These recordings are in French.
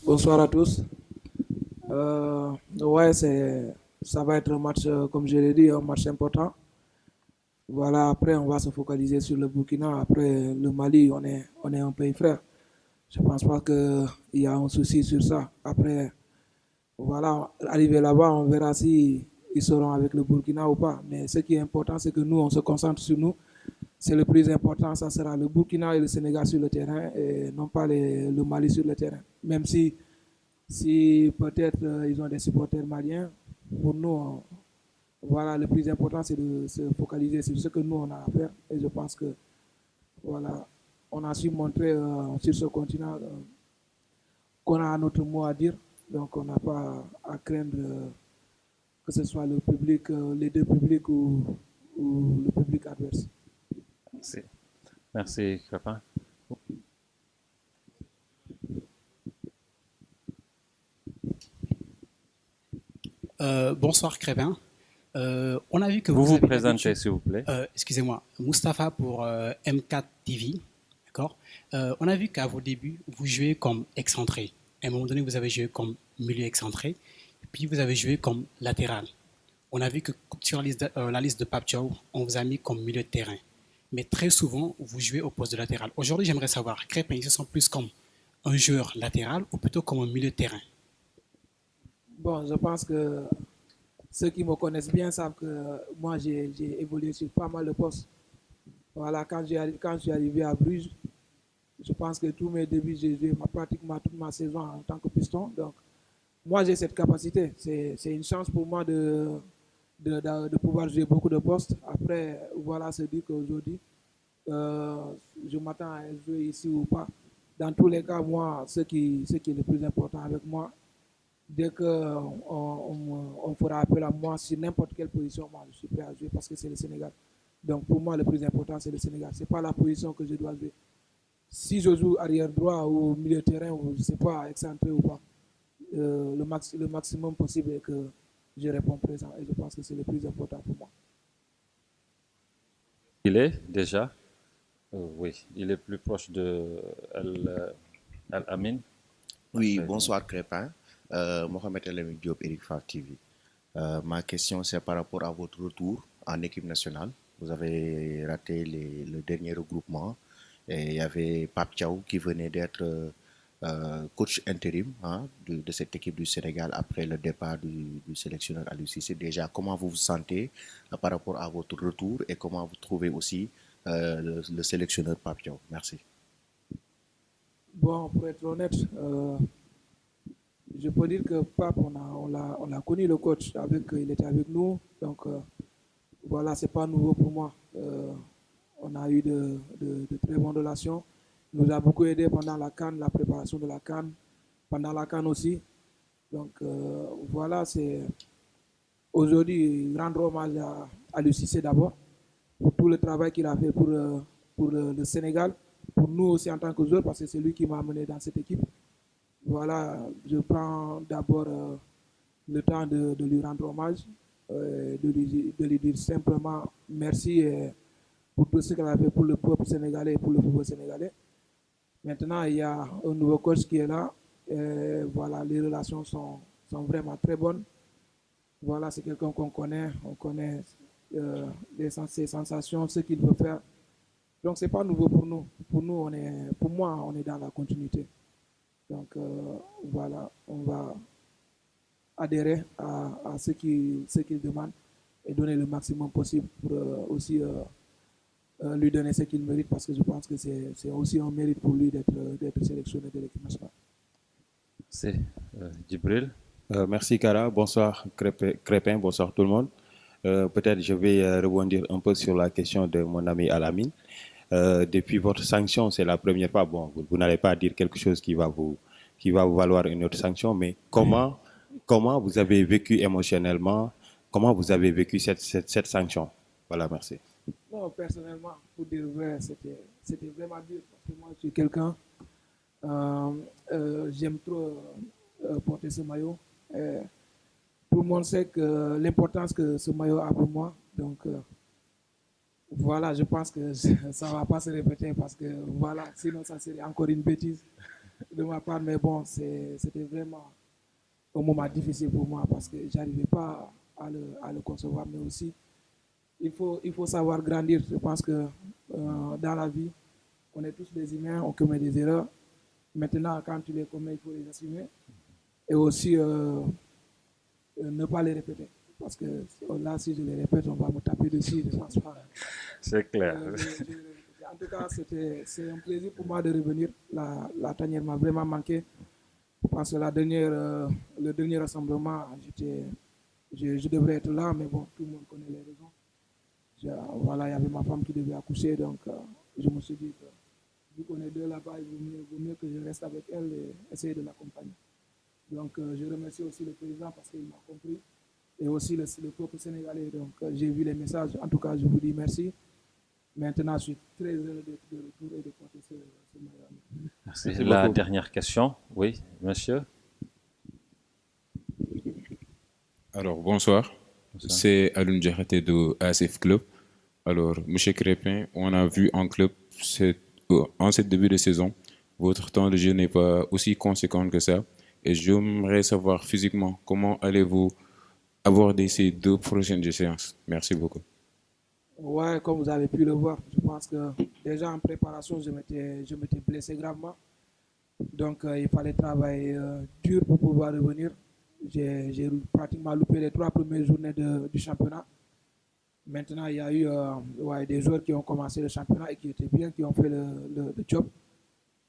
Bonsoir à tous. Ouais, ça va être un match, comme je l'ai dit, un match important. Voilà, après, on va se focaliser sur le Burkina. Après, le Mali, on est un pays frère. Je pense pas qu'il y a un souci sur ça. Après, voilà, arrivé là-bas, on verra si ils seront avec le Burkina ou pas. Mais ce qui est important, c'est que nous, on se concentre sur nous. C'est le plus important, ça sera le Burkina et le Sénégal sur le terrain et non pas le Mali sur le terrain. Même si peut-être ils ont des supporters maliens, pour nous, voilà, le plus important, c'est de se focaliser sur ce que nous, on a à faire. Et je pense que, voilà, on a su montrer sur ce continent qu'on a notre mot à dire. Donc, on n'a pas à craindre que ce soit le public, les deux publics ou le public adverse. Merci. Merci, Crépin. Bonsoir Crébin. On a vu que Vous vous vous avez présentez, l'habitude, s'il vous plaît. excusez-moi, Mustapha pour M4 TV, d'accord. On a vu qu'à vos débuts, vous jouez comme excentré. À un moment donné, vous avez joué comme milieu excentré, puis vous avez joué comme latéral. On a vu que sur la liste de Pape Thiaw, on vous a mis comme milieu de terrain. Mais très souvent, vous jouez au poste de latéral. Aujourd'hui, j'aimerais savoir, Crépin, ils se sent plus comme un joueur latéral ou plutôt comme un milieu de terrain? Bon, je pense que ceux qui me connaissent bien savent que moi, j'ai évolué sur pas mal de postes. Voilà, quand je suis arrivé à Bruges, je pense que tous mes débuts, j'ai joué pratiquement toute ma saison en tant que piston. Donc, moi, j'ai cette capacité. C'est une chance pour moi de pouvoir jouer beaucoup de postes. Après, voilà, se dire qu'aujourd'hui, euh, je m'attends à jouer ici ou pas. Dans tous les cas, moi, ce qui est le plus important avec moi, dès qu'on on fera appel à moi sur n'importe quelle position, moi, je suis prêt à jouer parce que c'est le Sénégal. Donc, pour moi, le plus important, c'est le Sénégal. Ce n'est pas la position que je dois jouer. Si je joue arrière droit ou milieu de terrain, ou je ne sais pas, excentré ou pas, le maximum possible est que je réponds présent. Et je pense que c'est le plus important pour moi. Il est déjà, oui, il est plus proche de Al-Amin. Oui, Après, bonsoir Crépin. Mohamed El Diop, Eric Favre TV. Ma question, c'est par rapport à votre retour en équipe nationale. Vous avez raté le dernier regroupement et il y avait Pape Thiaw qui venait d'être coach intérim hein, de cette équipe du Sénégal après le départ du sélectionneur Aliou Cissé. Déjà, comment vous vous sentez par rapport à votre retour et comment vous trouvez aussi le sélectionneur Pape Thiaw? Merci. Bon, pour être honnête, je peux dire que Pape, on a connu le coach, il était avec nous. Donc, voilà, c'est pas nouveau pour moi. On a eu de très bonnes relations. Il nous a beaucoup aidé pendant la CAN, la préparation de la CAN, pendant la CAN aussi. Donc, voilà, c'est aujourd'hui rendre hommage à Lucie d'abord pour tout le travail qu'il a fait pour le Sénégal, pour nous aussi en tant que joueurs, parce que c'est lui qui m'a amené dans cette équipe. Voilà, je prends d'abord le temps de lui rendre hommage, de lui dire simplement merci pour tout ce qu'elle a fait pour le peuple sénégalais et pour le football sénégalais. Maintenant, il y a un nouveau coach qui est là. Et voilà, les relations sont vraiment très bonnes. Voilà, c'est quelqu'un qu'on connaît. On connaît ses sensations, ce qu'il veut faire. Donc, c'est pas nouveau pour nous. Pour moi, on est dans la continuité. Donc, voilà, on va adhérer à ce qu'il demande et donner le maximum possible pour aussi lui donner ce qu'il mérite parce que je pense que c'est aussi un mérite pour lui d'être sélectionné de l'équipe nationale. c'est Djibril. Merci Kara, bonsoir Crépin, bonsoir tout le monde. Peut-être je vais rebondir un peu sur la question de mon ami Alamine. Depuis votre sanction, c'est la première fois, bon, vous n'allez pas dire quelque chose qui va vous valoir une autre sanction, mais comment vous avez vécu émotionnellement, comment vous avez vécu cette sanction? Voilà, merci. Non, personnellement, pour dire vrai, c'était vraiment dur parce que moi, je suis quelqu'un, j'aime trop porter ce maillot. Et tout le monde sait que l'importance que ce maillot a pour moi. Donc, voilà, je pense que ça ne va pas se répéter parce que, voilà, sinon ça serait encore une bêtise. de ma part, mais bon, c'était vraiment un moment difficile pour moi parce que j'arrivais pas à le concevoir, mais aussi il faut savoir grandir. Je pense que dans la vie, on est tous des humains, on commet des erreurs. Maintenant, quand tu les commets, il faut les assumer et aussi ne pas les répéter. Parce que là, si je les répète, on va me taper dessus, je ne pense pas. C'est clair. En tout cas, c'est un plaisir pour moi de revenir. La tanière m'a vraiment manqué. Parce que le dernier rassemblement, je devrais être là, mais bon, tout le monde connaît les raisons. Voilà, il y avait ma femme qui devait accoucher, donc je me suis dit que vu qu'on est deux là-bas, il vaut mieux que je reste avec elle et essayer de l'accompagner. Donc je remercie aussi le président parce qu'il m'a compris et aussi le peuple sénégalais. Donc j'ai vu les messages. En tout cas, je vous dis merci. Maintenant, je suis très heureux d'être de retour et de porter ce meilleur ami. Merci. Merci La beaucoup. dernière question, oui, monsieur. Alors, bonsoir. Bonsoir. C'est Alun Djarate de ASF Club. Alors, Monsieur Crépin, on a vu en club en ce début de saison, votre temps de jeu n'est pas aussi conséquent que ça. Et j'aimerais savoir physiquement comment allez-vous aborder ces 2 prochaines séances. Merci beaucoup. Ouais, comme vous avez pu le voir, je pense que déjà en préparation, je m'étais blessé gravement. Donc, il fallait travailler dur pour pouvoir revenir. J'ai pratiquement loupé les 3 premières journées du championnat. Maintenant, il y a eu des joueurs qui ont commencé le championnat et qui étaient bien, qui ont fait le job.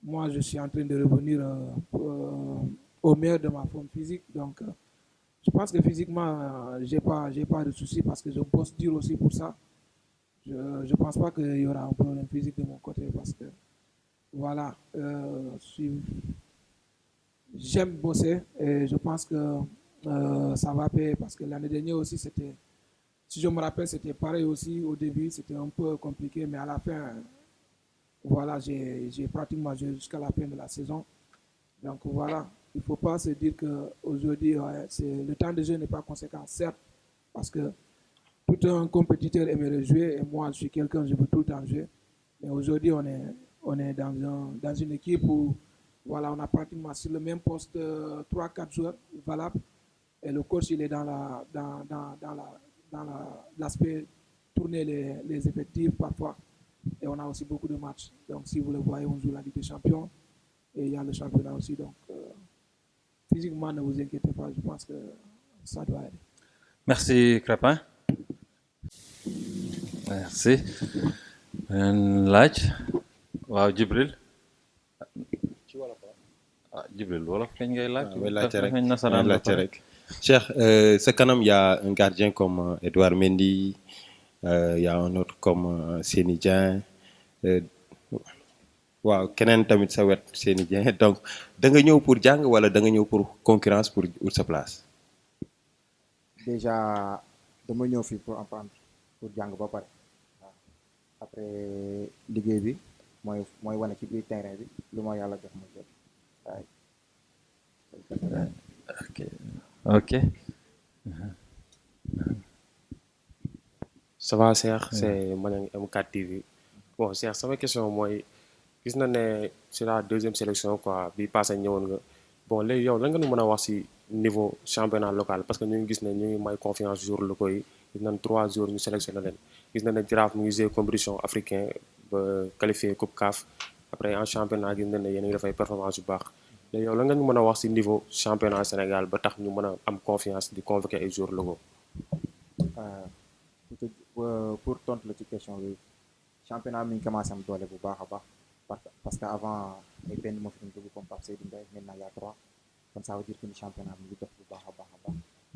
Moi, je suis en train de revenir au meilleur de ma forme physique. Donc, je pense que physiquement, j'ai pas de soucis parce que je bosse dur aussi pour ça. Je ne pense pas qu'il y aura un problème physique de mon côté parce que, voilà, j'aime bosser et je pense que ça va payer parce que l'année dernière aussi, si je me rappelle, c'était pareil aussi au début, c'était un peu compliqué, mais à la fin, voilà, j'ai pratiquement joué jusqu'à la fin de la saison. Donc voilà, il ne faut pas se dire qu'aujourd'hui, le temps de jeu n'est pas conséquent, certes, parce que tout un compétiteur aimerait jouer et moi, je suis quelqu'un, je veux tout le temps jouer. Mais aujourd'hui, on est dans une équipe où voilà, on a pratiquement sur le même poste 3-4 joueurs valables. Et le coach, il est dans l'aspect tourner les effectifs parfois. Et on a aussi beaucoup de matchs. Donc, si vous le voyez, on joue la Ligue des Champions et il y a le championnat aussi. Donc, physiquement, ne vous inquiétez pas, je pense que ça doit aller. Merci, Crépin. Merci. Laaj waaw Jibril Jibril wolof kañ ngay laaj. laajte rek Cheikh, sa kanam y a un gardien comme Edouard Mendy, y a un autre comme Seny Dieng, waaw keneen tamit sa wet Seny Dieng donc da nga ñëw pour jàng wala da nga ñëw pour concurrence pour ut sa place. Déjà dama ñëw fii pour apprendre pour jàng ba pare waaw après liggéey bi mooy wane ci biir terrain bi lu ma yàlla jox ma jot waaye. Ok. Ça va Cheikh, c'est Manang M4 TV. Bon Cheikh, sama question mooy gis na ne c'est la deuxième sélection quoi bi passé ñëwoon nga bon léegi yow lan nga ñu mën a wax ci niveau championnat local parce que ñu ngi gis ne ñu ngi may confiance joueurs locaux yi gis nañ 3 jours ñu sélectionné leen gis nañ ne Jaraaf mu ngi jouer compétition africain ba qualifié coupe CAF après en championnat gis nañ ne yéen a ngi dafay performance yu baax léegi yow lan nga ñu mën a wax ci niveau championnat Sénégal ba tax ñu mën a am confiance di convoquer ay joueurs locaux. Pour tontu la ci question bi championnat mi ngi commencé am doole bu baax a baax parce que avant ay benn moo fi doon dugg comme Pape Seydou Mbaye maintenant y a 3 kon ça veut dire que ni championnat mi ngi dox bu baax a baax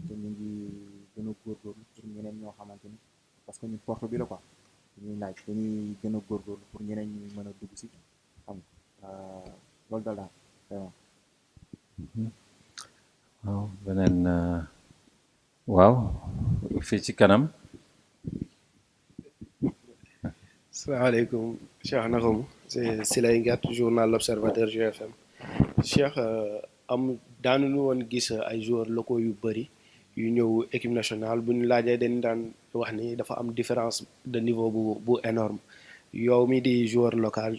te ñu ngi gën a góorgóorlu pour ñeneen ñoo xamante ni parce que ñun porte bi la quoi ñuy laaj dañuy gën a góorgóorlu pour ñeneen ñi mën a dugg si xam loolu daal vraiment. waaw beneen waaw fii ci kanam. salaamaaleykum Cheikh nakamu c'est Silay Ngat journal L'Observateur GFM Cheikh daanu woon gis ay joueurs locaux yu bëri yu ñëw équipe nationale bu ñu laajee dañ daan wax ni dafa am différence de niveau bu énorme yow mi di joueur local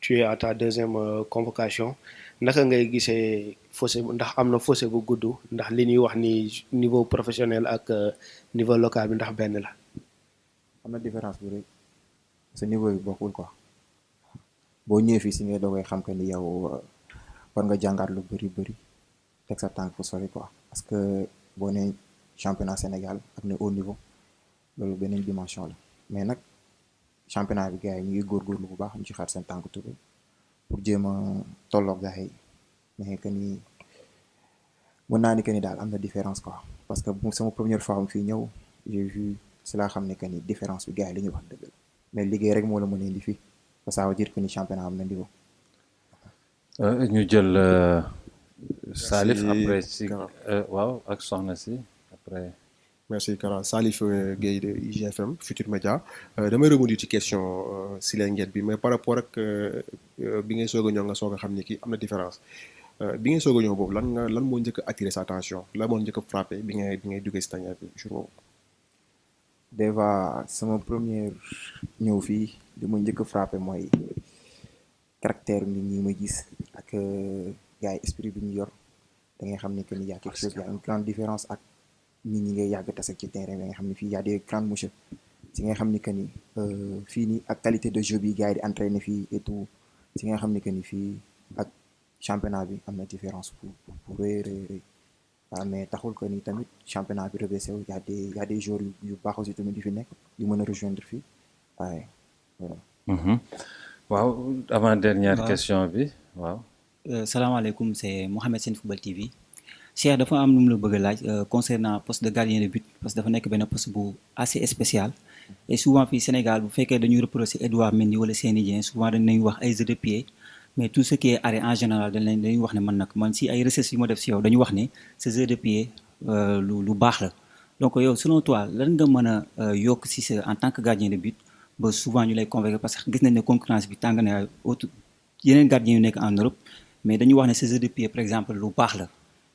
tu es à ta deuxième convocation naka ngay gisee fossé ndax am na fossé bu gudd ndax li ñuy wax ni niveau professionnel ak niveau local bi ndax benn la. am na différence bu rëy sa niveau yi bokkul quoi boo ñëwee fii si ngay doogay xam que ni yow war nga jàngaat lu bëri teg sa tànk fu sori quoi parce que boo nee championnat Sénégal ak ne haut niveau loolu beneen dimension la mais nag championnat bi gars yi ñu ngi góorgóorlu bu baax ñu ci xaar seen tànk tudd pour jéem a tolloog gars yi mais que ni mën naa ni que ni daal am na différence quoi parce que sama première fois am fii ñëw j'ai vu si laa xam ne que ni différence bi gars yi li ñuy wax dëgg la mais liggéey rek moo la mën a indi fii ça veut dire que ni championnat am na niveau. ñu jël Salif après si waaw ak soxna si après. Merci Kara. Salif Gueye de IGFM Futur Média damay rebondir ci question Sile Nguet bi mais par rapport ak bi ngay soog a ñëw nga soog a xam ni kii am na différence bi ngay soog a ñëw boobu lan moo njëkk a attirer sa attention lan moo njëkk a frappé bi ngay duggee si tanière bi jour boobu. déjà sama première ñëw fii li ma njëkk a frappé mooy caractère nit ñi ma gis ak gars yi esprit bi ñu yor da ngay xam ni que ni y a quelque chose y a une grande différence ak nit ñi ngay yàgg tase ci terrain bi nga xam ne fii y a des grands monsieur si nga xam ni que ni fii nii ak qualité de jeu bi gars yi di entraîner fii et tout si nga xam ni que ni fii ak championnat bi am na différence pour rëy waaw mais taxul que ni tamit championnat bi rebaissé wu y a des joueurs yu baax aussi tamit yu fi nekk yu mën a rejoindre fii waaye voilà. waaw avant dernière question bi waaw. salaamaaleykum c'est Mohamed Sène Football TV. Cheikh dafa am lu mu la bëgg a laaj concernant poste de gardien de but parce que dafa nekk benn poste bu assez spécial et souvent fii Sénégal bu fekkee dañuy reprocher Edouard Mendy wala Seny Dieng souvent dañuy wax ay jeux de pied mais tout ce qui est arrêt en général dañuy wax ne man si ay recherches yu ma def si yow dañu wax ne ce jeu de pied lu baax la donc yow selon toi lan nga mën a yokk si sa en tant que gardien de but ba souvent ñu lay convaincre parce que gis nañ ne concurrence bi tàng na autre yeneen gardiens yu nekk en Europe mais dañuy wax ne ce jeu de pied par exemple lu baax la.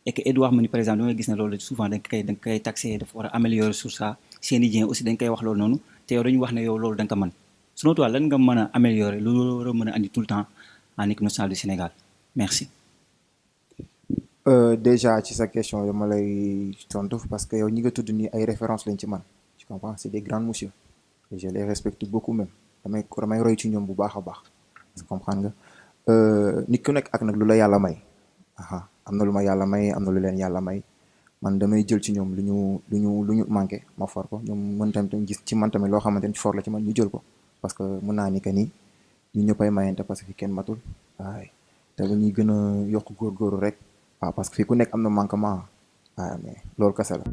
Et que Edouard Mendy par exemple damay gis ne loolu souvent da nga koy taxé dafa war a améliorer sur ça Seny Dieng aussi dañ koy wax loolu noonu te yow dañu wax ne yow loolu da nga ko mën selon toi lan nga mën a améliorer loolu war a mën a andi tout le temps en équipe nationale du Sénégal merci. Déjà ci sa question dama lay tontu parce que yow ñi nga tudd nii ay références lañ ci man tu comprends c'est des grands monsieur et je les respecte beaucoup même damay roy ci ñoom bu baax a baax tu comprends nga nit ku nekk ak nag lu la yàlla may. am na lu ma yàlla may am na lu leen yàlla may man damay jël ci ñoom lu ñu manqué ma for ko ñoom mën tamit gis ci man tamit loo xamante ni for la ci man ñu jël ko parce que mën naa ni que ni ñu ñëppay mayante parce que kenn matul waaye te lu ñuy gën a yokk góorgóorlu rek waaw parce que fii ku nekk am na manquement waaw mais loolu kese la